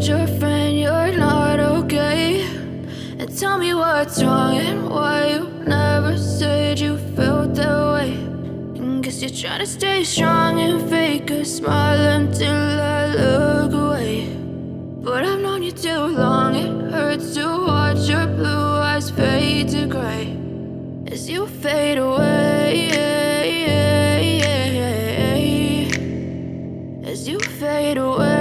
told your friend you're not okay? And tell me what's wrong and why you never said you felt that way. And guess you're trying to stay strong and fake a smile until I look away. But I've known you too long, it hurts to watch your blue eyes fade to gray as you fade away, as you fade away.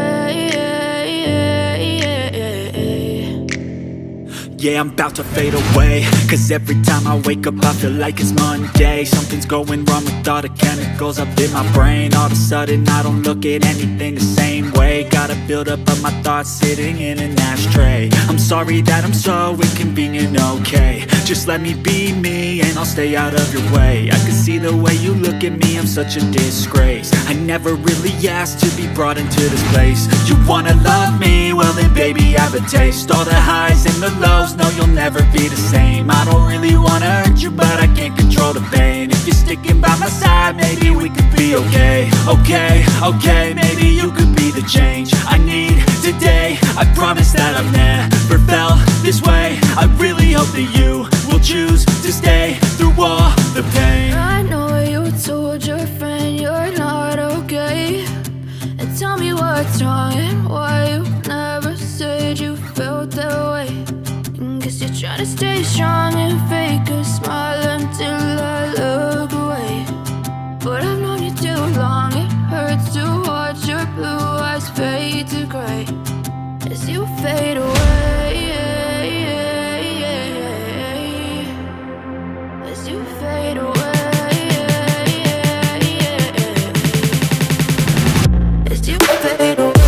Yeah, I'm about to fade away, cause every time I wake up I feel like it's Monday. Something's going wrong with all the chemicals up in my brain. All of a sudden I don't look at anything the same way. Got a buildup of my thoughts sitting in an ashtray. I'm sorry that I'm so inconvenient, okay? Just let me be me and I'll stay out of your way. I can see the way you look at me, I'm such a disgrace. I never really asked to be brought into this place. You wanna love me? Well then baby have a taste. All the highs and the lows, no you'll never be the same. I don't really wanna hurt you but I can't control the pain. If you're sticking by my side maybe we could be okay. Okay, maybe you could be the change I need today. I promise that I've never felt this way. I really hope that you will choose to stay through all the pain. I know you told your friend you're not okay. And tell me what's wrong and why you never said you felt that way. And guess you're trying to stay strong and fake a smile until I look away. But I've known you too long, it hurts to watch your blue eyes fade to gray as you fade away, as you fade away, as you fade away.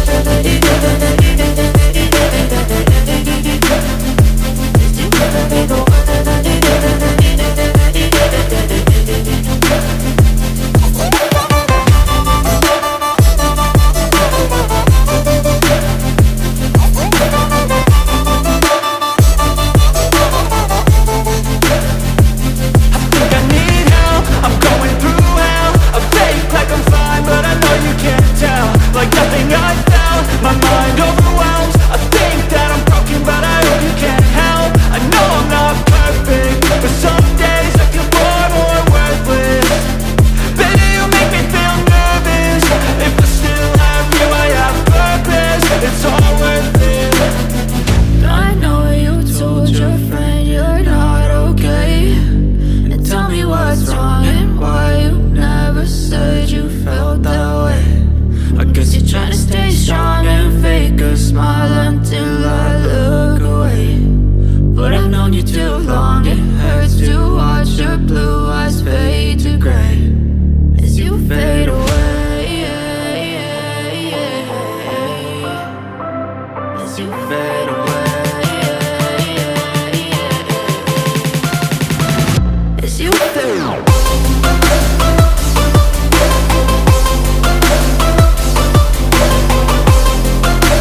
As you fade away.